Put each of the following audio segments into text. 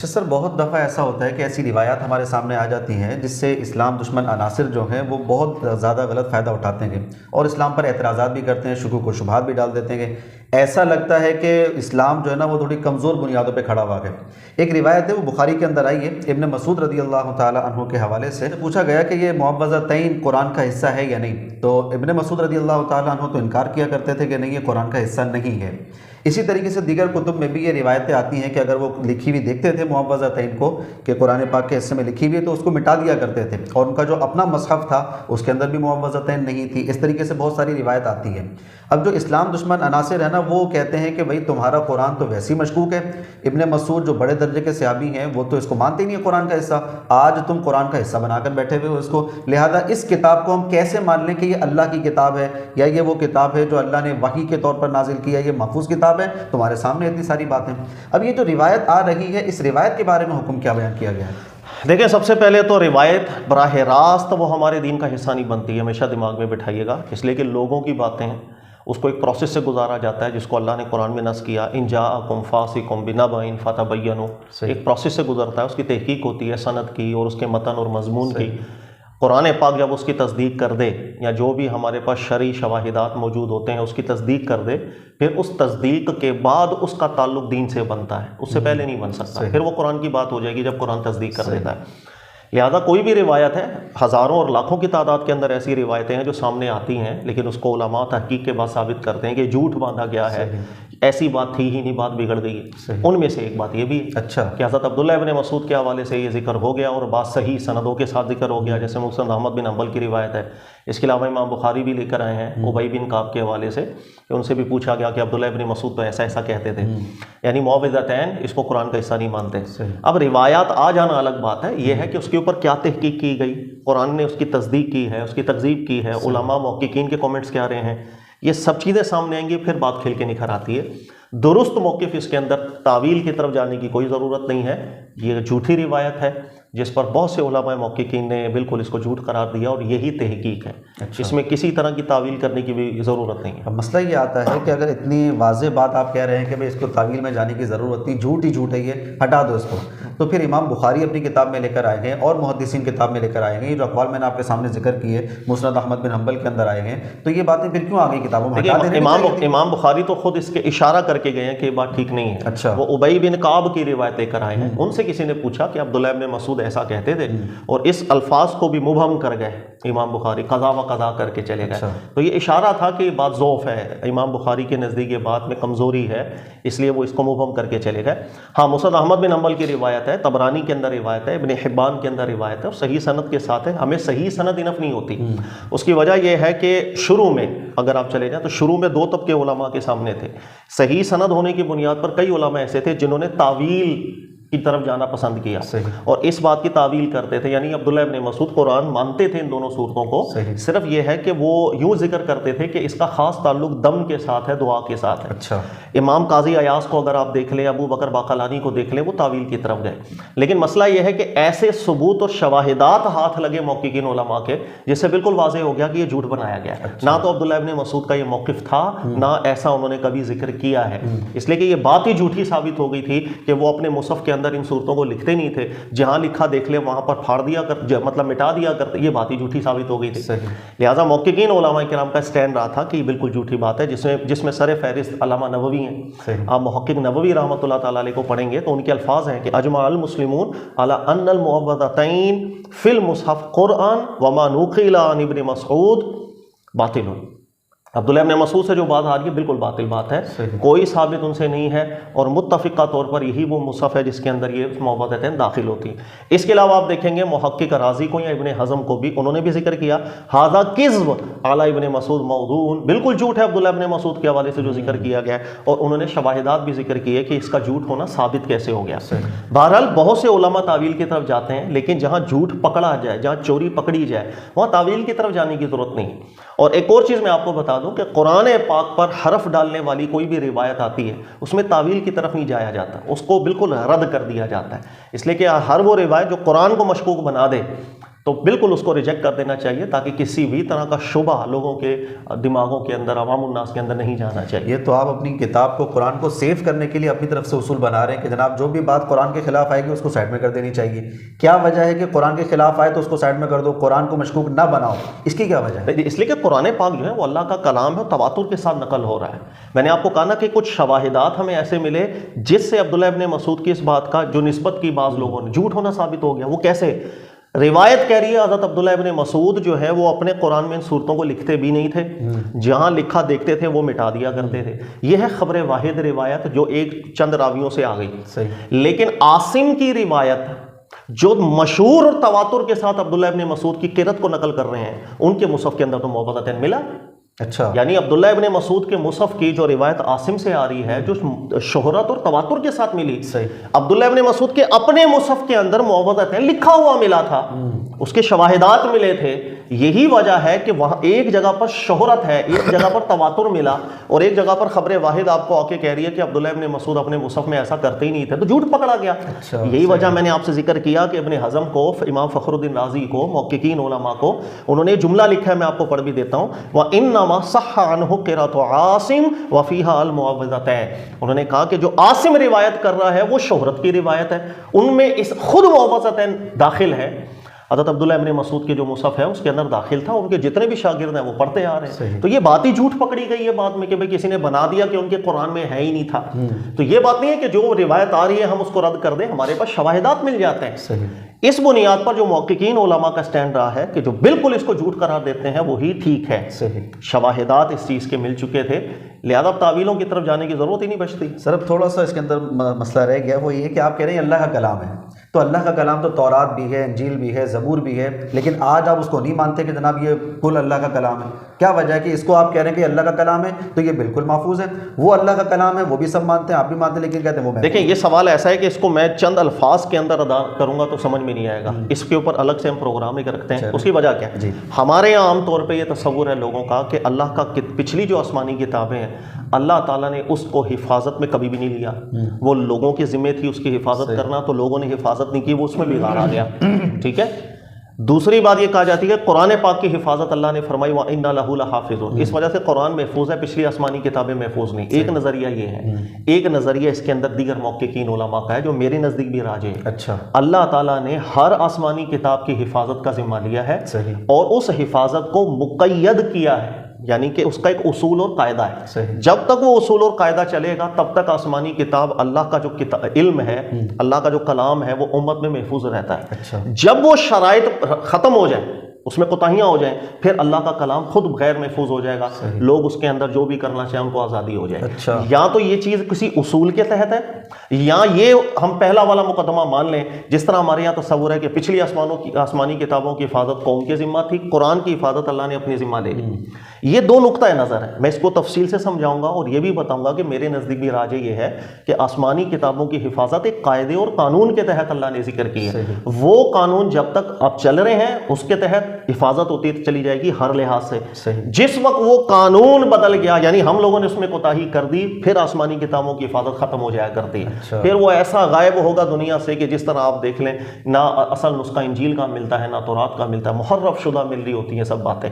अच्छा सर, बहुत दफ़ा ऐसा होता है कि ऐसी रिवायात हमारे सामने आ जाती हैं जिससे इस्लाम दुश्मन अनासिर जो हैं वो बहुत ज़्यादा गलत फ़ायदा उठाते हैं और इस्लाम पर एतराज़ात भी करते हैं, शुकूक व शुबहात भी डाल देते हैं कि ऐसा लगता है कि इस्लाम जो है ना वो थोड़ी कमज़ोर बुनियादों पे खड़ा हुआ है। एक रिवायत है वो बुखारी के अंदर आई है, इब्न मसूद रदी अल्लाह ताला अन्हु के हवाले से पूछा गया कि ये मुअव्वज़तैन कुरान का हिस्सा है या नहीं। तो इब्न मसूद रदी अल्लाह ताला अन्हु तो इनकार किया करते थे कि नहीं, ये कुरान का हिस्सा नहीं है। इसी तरीके से दीगर कुतुब में भी ये रिवायतें आती हैं कि अगर वो लिखी हुई देखते थे मुअव्वज़तैन को कि कुरान पाक के हिस्से में लिखी हुई है तो उसको मिटा दिया करते थे, और उनका जो अपना मसहफ़ था उसके अंदर भी मुअव्वज़तैन नहीं थी। इस तरीके से बहुत सारी रिवायत आती है। अब जो इस्लाम दुश्मन अनासिर है ना वो कहते हैं कि भाई तुम्हारा कुरान तो वैसे ही मशकूक है। इब्न मसूद जो बड़े दर्जे के सहाबी हैं वो तो इसको मानते ही नहीं है कुरान का हिस्सा, आज तुम कुरान का हिस्सा बनाकर बैठे हुए हो इसको, लिहाजा इस किताब को हम कैसे मान लें कि ये अल्लाह की किताब है या ये वो किताब है जो अल्लाह ने वही के तौर पर नाजिल किया, ये महफूज किताब है। तुम्हारे सामने इतनी सारी बातें। अब ये जो रिवायत आ रही है, इस रिवायत के बारे में हुक्म क्या बयान किया गया है? देखिए, सबसे पहले तो रिवायत बराह रास्त वो हमारे दीन का हिस्सा नहीं बनती है, हमेशा दिमाग में बिठाइएगा। इसलिए कि लोगों की बातें हैं, उसको एक प्रोसेस से गुजारा जाता है जिसको अल्लाह ने कुरान में नस किया, इन जाअकुम फासिकुम बिनबइन फतबय्यनु। एक प्रोसेस से गुजरता है, उसकी तहकीक होती है सनद की और उसके मतन और मजमून की। कुरान पाक जब उसकी तस्दीक कर दे या जो भी हमारे पास शरई शवाहिदात मौजूद होते हैं उसकी तस्दीक कर दे, फिर उस तस्दीक के बाद उसका ताल्लुक दीन से बनता है, उससे पहले नहीं बन सकता। फिर वो कुरान की बात हो जाएगी जब कुरान तस्दीक कर देता है। लिहाजा कोई भी रिवायत है, हज़ारों और लाखों की तादाद के अंदर ऐसी रिवायतें हैं जो सामने आती हैं, लेकिन उसको उलमा तहकीक के बाद साबित करते हैं कि झूठ बांधा गया है, ऐसी बात थी ही नहीं, बात बिगड़ गई है। उनमें से एक बात ये भी अच्छा कि हज़रत अब्दुल्लाह इब्न मसूद के हवाले से ये जिक्र हो गया और बात सही सनदों के साथ जिक्र हो गया, जैसे मुस्नद अहमद बिन हंबल की रिवायत है। इसके अलावा इमाम बुखारी भी लेकर आए हैं उबई बिन काब के हवाले से कि उनसे भी पूछा गया कि अब्दुल्लाह इब्न मसूद तो ऐसा ऐसा कहते थे, यानी मुअव्वज़तैन इसको कुरान का हिस्सा नहीं मानते। अब रिवायात आ जाना अलग बात है, यह है कि उसके ऊपर क्या तहकीक की गई, कुरान ने उसकी तस्दीक की है, उसकी तकज़ीब की है, उलमा मुहक्किकीन के कमेंट्स क्या रहे हैं, ये सब चीज़ें सामने आएंगी, फिर बात खिल के निखर आती है। दुरुस्त मौक़िफ़ इसके अंदर तावील की तरफ जाने की कोई ज़रूरत नहीं है। ये झूठी रिवायत है जिस पर बहुत से उलमा मुहक्किकीन ने बिल्कुल इसको झूठ करार दिया और यही तहकीक है। अच्छा। इसमें किसी तरह की तावील करने की भी ज़रूरत नहीं है। अब मसला ये आता है कि अगर इतनी वाज़ेह बात आप कह रहे हैं कि भाई इसको तावील में जाने की ज़रूरत नहीं, झूठ ही झूठ है, ये हटा दो इसको, तो फिर इमाम बुखारी अपनी किताब में लेकर आए हैं और मुहद्दिसीन किताब में लेकर आए हैं, ये जो अक़वाल मैंने आपके सामने जिक्र किए मुस्नद अहमद बिन हंबल के अंदर आए हैं, तो ये बातें फिर क्यों आ गई किताबों में? इमाम बुखारी तो खुद इसके इशारा करके गए हैं कि ये बात ठीक नहीं है। अच्छा। वो उबई बिन काब की रिवायत लेकर आए हैं, उनसे किसी ने पूछा कि अब्दुल्लाह इब्न मसूद ऐसा कहते थे, और इस अल्फाज को भी मुबहम कर गए इमाम बुखारी, कज़ा व कज़ा करके चले गए। अच्छा। तो ये इशारा था कि बात ज़ौफ़ है, इमाम बुखारी के नज़दीक ये बात में कमज़ोरी है, इसलिए वो इसको मुबहम करके चले गए। हाँ, मुस्नद अहमद बिन हंबल की रिवायत है, तबरानी के अंदर रिवायत है, इब्न हिब्बान के अंदर रिवायत है और सही सनद के साथ है। हमें सही सनद इनफ नहीं होती। उसकी वजह यह है कि शुरू में अगर आप चले जाएं तो शुरू में दो तबके उलमा के सामने थे। सही सनद होने की बुनियाद पर कई उलमा ऐसे थे जिन्होंने तावील की तरफ जाना पसंद किया और इस बात की तावील करते थे, यानी अब्दुल्लाह इब्न मसूद कुरान मानते थे इन दोनों सूरतों को, सिर्फ ये है कि वो यूं जिक्र करते थे कि इसका खास ताल्लुक दम के साथ है, दुआ के साथ है। अच्छा। इमाम काजी अयास को अगर आप देख लें, अबू बकर बाक़लानी को देख लें, वो तावील की तरफ गए। लेकिन मसला यह है कि ऐसे सबूत और शवाहिदात हाथ लगे मौक़िक़ीन उलमा के जिससे बिल्कुल वाज़ेह हो गया कि ये झूठ बनाया गया है। ना तो अब्दुल्लाह इब्न मसूद का ये मौक़िफ़ था, ना ऐसा उन्होंने कभी जिक्र किया है, इसलिए कि ये बात ही झूठी साबित हो गई थी कि वो अपने मुसहफ़ के अंदर इन सूरतों को लिखते नहीं थे, जहां लिखा देख ले वहां पर फाड़ दिया कर, मतलब मिटा दिया करते, ये बात ही झूठी साबित हो गई थी। लिहाजा मुहक्किकीन उलमा किराम का स्टैंड रहा था कि ये बिल्कुल झूठी बात है, जिसमें सर फहरिस्त अल्लामा नववी हैं। आप मुहक्किक नववी रहमतुल्लाह तआला अलैह को पढ़ेंगे तो उनके अल्फाज हैं कि अजमाअल मुस्लिमून अला अन्नल मुअव्वज़तैन फिल मुसहफ़ कुरआन व मा नुक़िला अन इब्न मसूद बातिल। अब्दुल्लाह इब्न मसूद से जो बात आ रही है बिल्कुल बातिल बात है, कोई साबित उनसे नहीं है और मुत्तफ़िक़ा तौर पर यही वो मुसहफ़ है जिसके अंदर ये मुअव्वज़तैन दाखिल होती हैं। इसके अलावा आप देखेंगे मुहक्किक राज़ी को या इब्न हज़म को भी उन्होंने भी जिक्र किया, हाज़ा किज़्ब अला इब्न मसूद मौज़ून, बिल्कुल झूठ है अब्दुल्लाह इब्न मसूद के हवाले से जो जिक्र किया गया है, और उन्होंने शवाहिदात भी जिक्र किए कि इसका झूठ होना साबित कैसे हो गया। बहरहाल बहुत से उलमा तावील की तरफ जाते हैं, लेकिन जहाँ झूठ पकड़ा जाए, जहाँ चोरी पकड़ी जाए, वहाँ तावील की तरफ जाने की ज़रूरत नहीं। और एक और चीज़ मैं आपको बता दूं कि कुरान पाक पर हरफ डालने वाली कोई भी रिवायत आती है उसमें तावील की तरफ नहीं जाया जाता, उसको बिल्कुल रद्द कर दिया जाता है, इसलिए कि हर वो रिवायत जो कुरान को मशकूक बना दे तो बिल्कुल उसको रिजेक्ट कर देना चाहिए, ताकि किसी भी तरह का शुबा लोगों के दिमागों के अंदर, अवामुन्नास के अंदर नहीं जाना चाहिए। ये तो आप अपनी किताब को, कुरान को सेव करने के लिए अपनी तरफ से उसूल बना रहे हैं कि जनाब जो भी बात कुरान के खिलाफ आएगी उसको साइड में कर देनी चाहिए। क्या वजह है कि कुरान के खिलाफ आए तो उसको साइड में कर दो, कुरान को मशकूक ना बनाओ, इसकी क्या वजह है? इसलिए कि कुरान पाक जो है वो अल्लाह का कलाम है, तवातुर के साथ नकल हो रहा है। मैंने आपको कहा ना कि कुछ शवाहिदात हमें ऐसे मिले जिससे अब्दुल्लाह इब्न मसूद की इस बात का जो निस्बत की बाज़ लोगों ने, झूठ होना साबित हो गया। वो कैसे? रिवायत कह रही है हज़रत अब्दुल्लाह इब्न मसूद जो है वो अपने कुरान में इन सूरतों को लिखते भी नहीं थे, जहां लिखा देखते थे वो मिटा दिया करते थे। यह है खबर वाहिद रिवायत जो एक चंद रावियों से आ गई। सही। लेकिन आसिम की रिवायत जो मशहूर और तवातुर के साथ अब्दुल्ला इब्न मसूद की किरत को नकल कर रहे हैं, उनके मुसफ़ के अंदर तो मुअव्वज़तैन मिला। अच्छा, यानी अब्दुल्ला इब्न मसूद के मुसफ़ की जो रिवायत आसिम से आ रही है, जो शोहरत और तवातुर के साथ मिली, सही। अब्दुल्ला इब्न मसूद के अपने मुसफ़ के अंदर मुअव्वज़तैन लिखा हुआ मिला था, उसके शवाहिदात मिले थे। यही वजह है कि वहां एक जगह पर शोहरत है, एक जगह पर तवातुर मिला, और एक जगह पर खबर वाहिद आपको आके कह रही है कि अब्दुल्ला इब्न मसूद अपने मुसफ़ में ऐसा करते ही नहीं थे, तो झूठ पकड़ा गया। अच्छा, यही वजह मैंने आपसे जिक्र किया कि इब्न हज़म को, इमाम फ़खरुद्दीन राज़ी को, मुहक्किकीन उलमा को, उन्होंने जुमला लिखा है, मैं आपको पढ़ भी देता हूँ। व इन्नमा सह्ह अन्हु क़िराअतु आसिम व फ़ीहा अल मुअव्वज़तैन। उन्होंने कहा कि जो आसिम रिवायत कर रहा है वो शोहरत की रिवायत है, उनमें इस खुद मुअव्वज़तैन दाखिल है। हज़रत अब्दुल्लाह इब्न मसूद के जो मुसफ़ है उसके अंदर दाखिल था, उनके जितने भी शागिर्द हैं वो पढ़ते आ रहे हैं। तो ये बात ही झूठ पकड़ी गई है बाद में कि भाई किसी ने बना दिया कि उनके कुरान में है ही नहीं था। तो ये बात नहीं है कि जो रिवायत आ रही है हम उसको रद्द कर दें, हमारे पास शवाहिदात मिल जाते हैं। सही। इस बुनियाद पर जो मुहक्किकीन उलमा का स्टैंड रहा है कि जो बिल्कुल इसको झूठ करार देते हैं वही ठीक है। सही। शवाहिदात इस चीज़ के मिल चुके थे, लिहाजा तावीलों की तरफ जाने की ज़रूरत ही नहीं बचती। सर अब थोड़ा सा इसके अंदर मसला रह गया, वो ये कि आप कह रहे हैं अल्लाह का कलाम है, तो अल्लाह का कलाम तो तौरात भी है, इंजील भी है, ज़बूर भी है, लेकिन आज आप उसको नहीं मानते कि जनाब ये कुल अल्लाह का कलाम है। क्या वजह है कि इसको आप कह रहे हैं कि अल्लाह का कलाम है तो ये बिल्कुल महफूज है, वो अल्लाह का कलाम है वो भी सब मानते हैं, आप भी मानते हैं, लेकिन कहते हैं वो। देखें, ये सवाल ऐसा है कि इसको मैं चंद अल्फाज के अंदर अदा करूंगा तो समझ में नहीं आएगा, इसके ऊपर अलग से हम प्रोग्राम ही रखते हैं। उसकी वजह क्या है? हमारे यहाँ आमतौर पर यह तस्वुर है लोगों का कि अल्लाह का पिछली जो आसमानी किताबें हैं अल्लाह ताला ने उसको हिफाजत में कभी भी नहीं लिया। वो लोगों की जिम्मे थी उसकी हिफाजत करना, तो लोगों ने हिफाजत नहीं की, वो उसमें बिगाड़ आ गया। ठीक है। दूसरी बात ये कहा जाती है कुरान पाक की हिफाजत अल्लाह ने फरमाई व इन्ना लहू लहाफिज़ून, इस वजह से कुरान महफूज है, पिछली आसमानी किताबें महफूज नहीं। एक नज़रिया ये है। एक नज़रिया इसके अंदर दीगर मुहक्किकीन उलमा का है जो मेरे नज़दीक भी राजे है। अच्छा। अल्लाह ताला ने हर आसमानी किताब की हिफाजत का जिम्मा लिया है और उस हिफाजत को मुक़य्यद किया है, यानी कि उसका एक उसूल और कायदा है। जब तक वो उसूल और कायदा चलेगा तब तक आसमानी किताब, अल्लाह का जो इल्म है, अल्लाह का जो कलाम है वो उम्मत में महफूज रहता है। अच्छा। जब वो शराइत ख़त्म हो जाए, उसमें कोताहियाँ हो जाएं, फिर अल्लाह का कलाम खुद गैर महफूज हो जाएगा, लोग उसके अंदर जो भी करना चाहें उनको आज़ादी हो जाए। अच्छा। या तो ये चीज़ किसी उसूल के तहत है, या ये हम पहला वाला मुकदमा मान लें, जिस तरह हमारे यहाँ तस्वुर है कि पिछली आसमानी किताबों की हिफाजत कौम की जिम्मा थी, कुरान की हिफाजत अल्लाह ने अपनी जिम्मा ले ली। ये दो नुक्ता नज़र है, मैं इसको तफसील से समझाऊंगा और ये भी बताऊंगा कि मेरे नज़दीक भी राजे ये है कि आसमानी किताबों की हिफाजत एक कायदे और कानून के तहत अल्लाह ने जिक्र की है। वो कानून जब तक आप चल रहे हैं उसके तहत हिफाजत होती चली जाएगी हर लिहाज से। जिस वक्त वो कानून बदल गया, यानी हम लोगों ने उसमें कोताही कर दी, फिर आसमानी किताबों की हिफाजत खत्म हो जाया करती है। अच्छा। फिर वो ऐसा गायब होगा दुनिया से कि जिस तरह आप देख लें, ना असल नुस्खा इंजील का मिलता है, ना तौरात का मिलता है, मुहर्रफ शुदा मिल रही होती है सब बातें।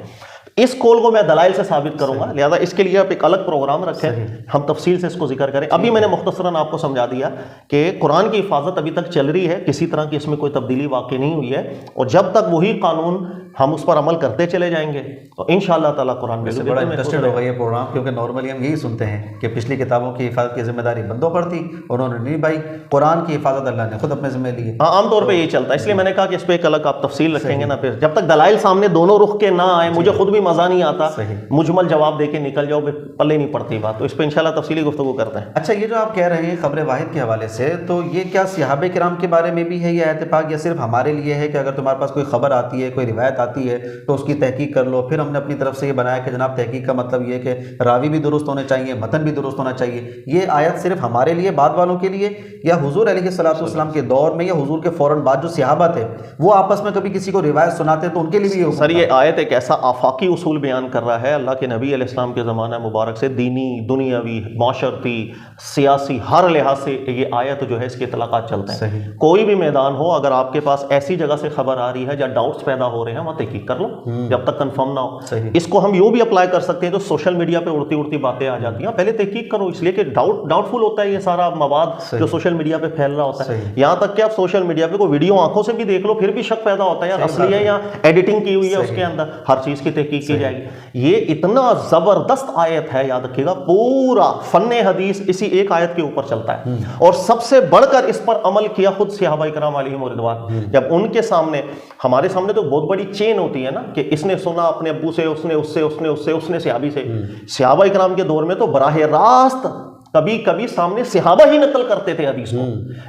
इस कौल को मैं दलाइल से साबित करूंगा, लिहाजा इसके लिए आप एक अलग प्रोग्राम रखें, हम तफसील से इसको जिक्र करें। अभी मैंने मुख्तसरन आपको समझा दिया कि कुरान की हिफाजत अभी तक चल रही है, किसी तरह की इसमें कोई तब्दीली वाकई नहीं हुई है, और जब तक वही कानून हम उस पर अमल करते चले जाएंगे तो इंशाअल्लाह ताला कुरान में बड़ा इंटरेस्टेड होगा ये प्रोग्राम, क्योंकि नॉर्मली हम यही सुनते हैं कि पिछली किताबों की हिफाजत की जिम्मेदारी बंदों पर थी, उन्होंने नहीं भाई, कुरान की हिफाजत अल्लाह ने खुद अपने जिम्मे ली है। हाँ, आमतौर पे यही चलता है, इसलिए मैंने कहा कि इस पर एक अलग आप तफसील रखेंगे ना, फिर जब तक दलाइल सामने दोनों रुख के ना आए, मुझे खुद भी मजा नहीं आता, मुजमल जवाब दे के निकल जाओ, पल्ले नहीं पड़ती बात, तो इस पर इंशाल्लाह तफसीली गुफ्तगू करते हैं। अच्छा, ये जो आप कह रहे हैं खबर वाहिद के हवाले से, तो ये क्या सहाबे किराम के बारे में भी है ये इत्तेफाक, या सिर्फ हमारे लिए है कि अगर तुम्हारे पास कोई खबर आती है, कोई रिवायत आती है तो उसकी तहकीक कर लो? फिर हमने अपनी तरफ से ये बनाया कि जनाब तहकीक का मतलब ये है कि रावी भी दुरुस्त होने चाहिए, मतन भी दुरुस्त होना चाहिए। ये आयत सिर्फ हमारे लिए, बाद वालों के लिए, या हुजूर अलैहिस्सलाम के दौर में या हुजूर के फौरन बाद जो सहाबा थे वो आपस में कभी किसी को रिवायत सुनाते तो उनके लिए भी? सर, ये आयत एक ऐसा आफाकी उसूल बयान कर रहा है। अल्लाह के नबी अलैहिस्सलाम के ज़माना मुबारक से दीनी, दुनियावी, माशरती, सियासी हर लिहाज से ये आयत जो है इसके इतलाक़ात चलते हैं। कोई भी मैदान हो, अगर आपके पास ऐसी जगह से खबर आ रही है जहाँ डाउट्स पैदा हो रहे हैं, वहाँ तहकीक कर लो जब तक कंफर्म ना हो। इसको हम यूँ भी अप्लाई कर सकते हैं, जो सोशल मीडिया पे उड़ती उड़ती बातें आ जाती हैं, पहले तहकीक करो, इसलिए कि डाउटफुल होता है ये सारा मवाद जो सोशल मीडिया पे फैल रहा होता है। यहाँ तक कि आप सोशल मीडिया पे कोई वीडियो आंखों से भी देख लो, फिर भी शक पैदा होता है यार असली है या एडिटिंग की हुई है, उसके अंदर हर चीज की तहकीक की जाएगी। ये इतना जबरदस्त आयत है, याद रखिएगा, पूरा फन्ने हदीस इसी एक आयत के ऊपर चलता है। और सबसे बढ़कर इस पर अमल किया खुद सहाबाए किराम अलैहिम रिदवान। जब उनके सामने, हमारे सामने तो बहुत बड़ी चेन होती है ना, कि इसने सुना अपने अब्बू से, उसने उससे, उसने उससे, उसने सहाबी से। सहाबाए किराम के दौर में तो बराह रास्त कभी कभी सामने सहाबा ही नकल करते थे हदीस को,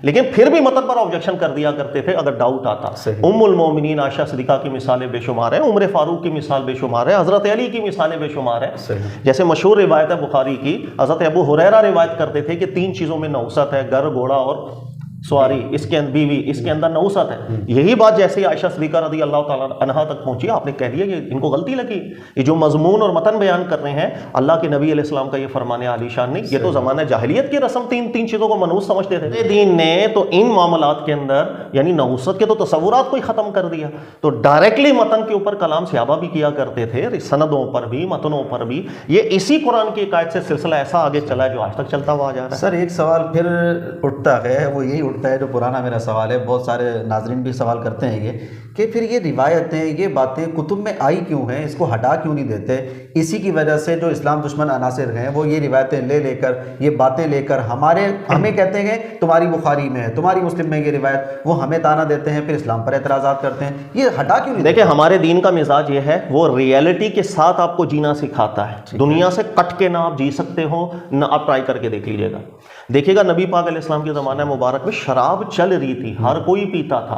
लेकिन फिर भी मतन पर ऑब्जेक्शन कर दिया करते थे अगर डाउट आता। उम्मुल मोमिनीन आयशा सिद्दीक़ा की मिसालें बेशुमार है, उमर फारूक की मिसाल बेशुमार है, हजरत अली की मिसालें बेशुमार है। जैसे मशहूर रिवायत है बुखारी की, हजरत अबू हुरैरा रिवायत करते थे कि 3 चीजों में नौसत है, घर, घोड़ा और सवारी, इसके अंदर बीवी, इसके अंदर नौसत है। यही बात जैसे आयशा सिद्दीक़ा रज़ी अल्लाह ताला अन्हा तक पहुंची, आपने कह दिया कि इनको गलती लगी, ये जो मजमून और मतन बयान कर रहे हैं अल्लाह के नबी अलैहिस्सलाम का ये फरमान आलीशान नहीं, ये तो ज़माना जाहिलियत की रस्म, तीन चीज़ों को मनहूस समझते थे। दीन ने तो इन मामलात के अंदर यानी नौसत के तो तसव्वुरात को ही ख़त्म कर दिया। तो डायरेक्टली मतन के ऊपर कलाम सहाबा भी किया करते थे, सनदों पर भी, मतनों पर भी। ये इसी कुरान की आयत से सिलसिला ऐसा आगे चला है जो आज तक चलता हुआ आ जा रहा है। सर एक सवाल फिर उठता है, वो यही उठता है जो पुराना मेरा सवाल है, बहुत सारे नाजरीन भी सवाल करते हैं ये, कि फिर ये रिवायतें, ये बातें कुतुब में आई क्यों हैं, इसको हटा क्यों नहीं देते? इसी की वजह से जो इस्लाम दुश्मन अनासिर हैं वो ये रिवायतें लेकर, ये बातें लेकर हमें कहते हैं तुम्हारी बुखारी में है, तुम्हारी मुस्लिम में ये रिवायत, वो हमें ताना देते हैं, फिर इस्लाम पर एतराज़ात करते हैं। ये हटा क्यों नहीं? देखिए, हमारे दीन का मिजाज ये है, वो रियलिटी के साथ आपको जीना सिखाता है। दुनिया से कट के ना आप जी सकते हो, ना आप ट्राई करके देख लीजिएगा। देखिएगा, नबी पाक अलैहिस्सलाम के ज़माने मुबारक में शराब चल रही थी, हर कोई पीता था।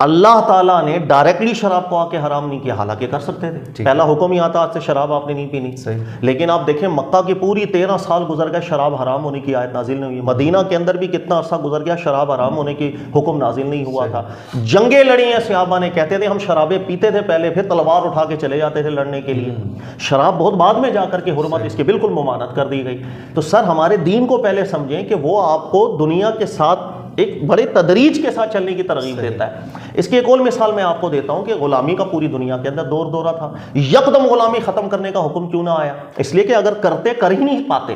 अल्लाह ताला ने डायरेक्टली शराब को आके हराम नहीं किया, हालांकि कर सकते थे, पहला हुक्म ही आता आज से शराब आपने नहीं पीनी। लेकिन आप देखें, मक्का की पूरी 13 साल गुजर गए, शराब हराम होने की आयत नाजिल नहीं हुई। मदीना के अंदर भी कितना अरसा गुजर गया, शराब हराम होने की हुक्म नाजिल नहीं हुआ था। जंगें लड़ी हैं सहाबा ने, कहते थे हम शराबें पीते थे पहले, फिर तलवार उठा के चले जाते थे लड़ने के लिए। शराब बहुत बाद में जाकर के हुर्मत इसकी बिल्कुल मुमानत कर दी गई। तो सर, हमारे दीन को पहले समझें कि वो आपको दुनिया के साथ एक बड़े तदरीज के साथ चलने की तरगीब देता है। इसकी एक और मिसाल मैं आपको देता हूं कि गुलामी का पूरी दुनिया के अंदर दौर दौरा था, यकदम गुलामी खत्म करने का हुक्म क्यों ना आया? इसलिए कि अगर कर ही नहीं पाते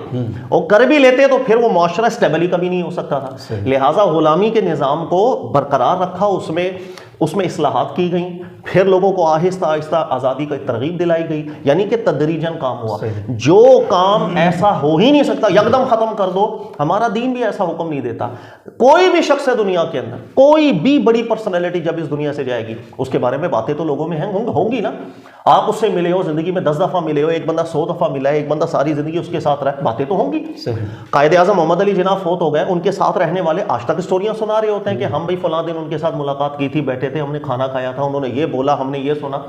और कर भी लेते तो फिर वो मुआशरा स्टेबल कभी नहीं हो सकता था। लिहाजा गुलामी के निज़ाम को बरकरार रखा, उसमें इस्लाहात की गई, फिर लोगों को आहिस्ता आहिस्ता आज़ादी की तरगीब दिलाई गई, यानी कि तदरीजन काम हुआ। जो काम ऐसा हो ही नहीं सकता यकदम ख़त्म कर दो, हमारा दीन भी ऐसा हुक्म नहीं देता। कोई भी शख्स है दुनिया के अंदर, कोई भी बड़ी पर्सनैलिटी जब इस दुनिया से जाएगी, उसके बारे में बातें तो लोगों में होंगी ना। आप उससे मिले हो, जिंदगी में 10 दफ़ा मिले हो, एक बंदा 100 दफ़ा मिला है, एक बंदा सारी जिंदगी उसके साथ रहा, बातें तो होंगी। कायदे आज़म मोहम्मद अली जिन्ना फौत हो गए, उनके साथ रहने वाले आज तक स्टोरियां सुना रहे होते हैं कि हम भाई फलां दिन उनके साथ मुलाकात की थी, बैठे थे, हमने खाना खाया था, उन्होंने ये बोला, हमने ये सुना।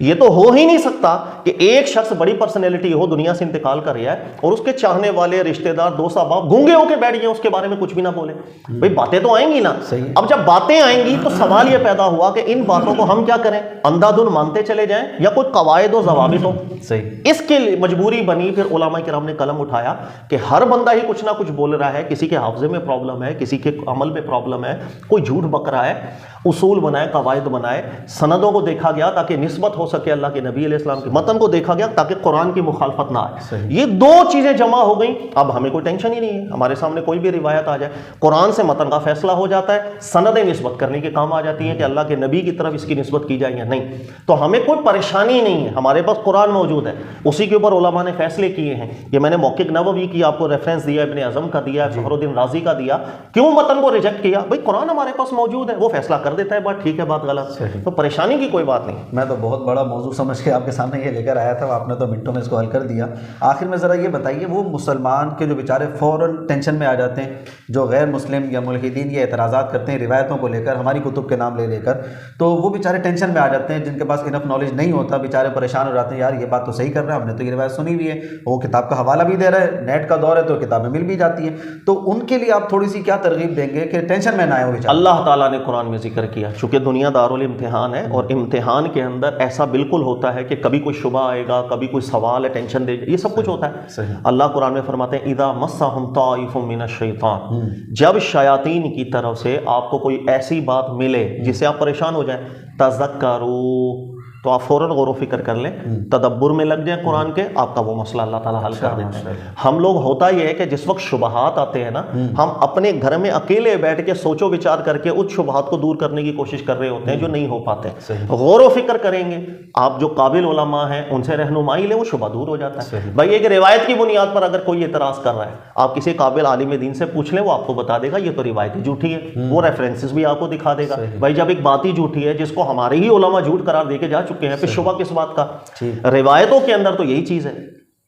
ये तो हो ही नहीं सकता कि एक शख्स बड़ी पर्सनैलिटी हो, दुनिया से इंतकाल कर रहा है और उसके चाहने वाले रिश्तेदार, दोस्त, अहबाब गूंगे होकर बैठ गए, उसके बारे में कुछ भी ना बोले। भाई बातें तो आएंगी ना। अब जब बातें आएंगी तो सवाल ये पैदा हुआ कि इन बातों को हम क्या करें? अंधाधुन मानते चले जाएं या कोई कवायद और ज़वाबित हो? इसके लिए मजबूरी बनी, फिर उलमा किराम ने कलम उठाया कि हर बंदा ही कुछ ना कुछ बोल रहा है, किसी के हाफ्जे में प्रॉब्लम है, किसी के अमल में प्रॉब्लम है, कोई झूठ बक रहा है। उसूल बनाए, कवायद बनाए, सनदों को देखा गया ताकि निस्बत हो सके अल्लाह के नबी अलैहिस्सलाम के, मतन को देखा गया ताकि कुरान की मुखालफत ना आए। ये 2 चीजें जमा हो गई, अब हमें कोई टेंशन ही नहीं है। हमारे सामने कोई भी रिवायत आ जाए, कुरान से मतन का फैसला हो जाता है, सनदें निस्बत करने के काम आ जाती हैं कि अल्लाह के नबी की तरफ इसकी निस्बत की जाए या नहीं। तो हमें कोई परेशानी नहीं है, हमारे पास कुरान मौजूद है, उसी के ऊपर उलमा ने फैसले किए हैं। ये मैंने मौक़िफ़ नबवी की आपको रेफरेंस दिया, इब्न अज़म का दिया, फ़खरुद्दीन राज़ी का दिया। क्यों मतन को रिजेक्ट किया? भाई कुरान हमारे पास मौजूद है, वो फैसला कर देता है, बात ठीक है, बात गलत, तो परेशानी की कोई बात नहीं। मैं तो बहुत बड़ा मौजू समझ के आपके सामने ये लेकर आया था, आपने तो मिनटों में इसको हल कर दिया। आखिर में ज़रा ये बताइए, वो मुसलमान के जो बेचारे फ़ौरन टेंशन में आ जाते हैं, जो गैर मुस्लिम या मुल्हिदीन ये एतराज़ात करते हैं रिवायतों को लेकर, हमारी कुतुब के नाम लेकर, तो वो बेचारे टेंशन में आ जाते हैं, जिनके पास इनफ नॉलेज नहीं होता, बेचारे परेशान हो जाते हैं, यार ये बात तो सही कर रहा है, हमने तो ये रिवायत सुनी हुई है, वो किताब का हवाला भी दे रहा है, नेट का दौर है तो किताबें मिल भी जाती हैं, तो उनके लिए आप थोड़ी सी क्या तरगीब देंगे कि टेंशन में ना आए? अल्लाह ताला ने कुरान में जिक्र किया, चूँकि दुनिया दारुल इम्तिहान है और इम्तिहान के अंदर ऐसा ऐसा बिल्कुल होता है कि कभी कोई शुबा आएगा, कभी कोई सवाल है, टेंशन दे, ये सब कुछ होता है। अल्लाह कुरान में फरमाते हैं इदा मस्सहुम ताइफुम मिनश शैतान, जब शयातीन की तरफ से आपको कोई ऐसी बात मिले जिससे आप परेशान हो जाए, तज़क्करू, तो आप फ़ौरन गौर फिक्र कर लें, तदब्बुर में लग जाए कुरान के, आपका वो मसला अल्लाह ताला हल कर देते हैं। हम लोग होता यह है कि जिस वक्त शुबहात आते हैं ना, हम अपने घर में अकेले बैठ के सोचो विचार करके उस शुबहात को दूर करने की कोशिश कर रहे होते हैं जो नहीं हो पाते। गौर फिक्र करेंगे, आप जो काबिल उलमा हैं उनसे रहनुमाई ले, वो शुबहा दूर हो जाता है। भाई एक रिवायत की बुनियाद पर अगर कोई एतराज़ कर रहा है, आप किसी काबिल आलिम दीन से पूछ लें, वो आपको बता देगा ये तो रिवायत ही झूठी है, वो रेफरेंसेस भी आपको दिखा देगा। भाई जब एक बात ही झूठी है जिसको हमारे ही उलमा झूठ करार दे के जा चुके हैं, फिर शुबा किस बात का। रिवायतों के अंदर तो यही चीज है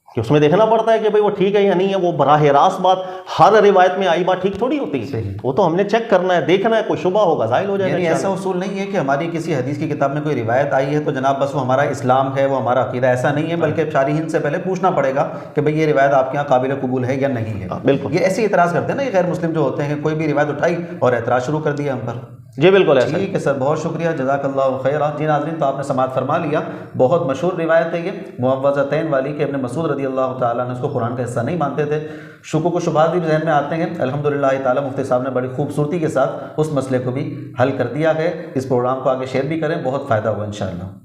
कि उसमें देखना पड़ता है कि भाई वो ठीक है या नहीं है। वो बराह रास्त बात, हर रिवायत में आई बात ठीक थोड़ी होती है, वो तो हमने चेक करना है, देखना है, कोई शुबा होगा जाहिल हो जाएगा। ऐसा उसूल नहीं है कि हमारी किसी हदीस की किताब में कोई रिवायत आई है तो जनाब बस वो हमारा इस्लाम है, वो हमारा अकीदा, ऐसा नहीं है। बल्कि शारीहिन से पहले पूछना पड़ेगा कि भाई ये रिवायत आपके यहाँ काबिल कबूल है या नहीं है। बिल्कुल, ये ऐसे इतराज़ करते हैं ना ये गैर मुस्लिम जो होते हैं, कोई भी रिवायत उठाई और एतराज़ शुरू कर दिया हम पर। जी बिल्कुल ऐसा। ठीक है सर, बहुत शुक्रिया, जज़ाकल्लाहु खैरा। जी नाज़रीन, तो आपने समाअत फरमा लिया। बहुत मशहूर रिवायत है ये मुअव्वज़तैन वाली कि इब्न मसूद रज़ी अल्लाह ताला ने उसको कुरान का हिस्सा नहीं मानते थे। शुक्र को शुबहात भी जहन में आते हैं। अल्हम्दुलिल्लाह ताला मुफ्ती साहब ने बड़ी खूबसूरती के साथ उस मसले को भी हल कर दिया है। इस प्रोग्राम को आगे शेयर भी करें, बहुत फ़ायदा हुआ इंशाअल्लाह।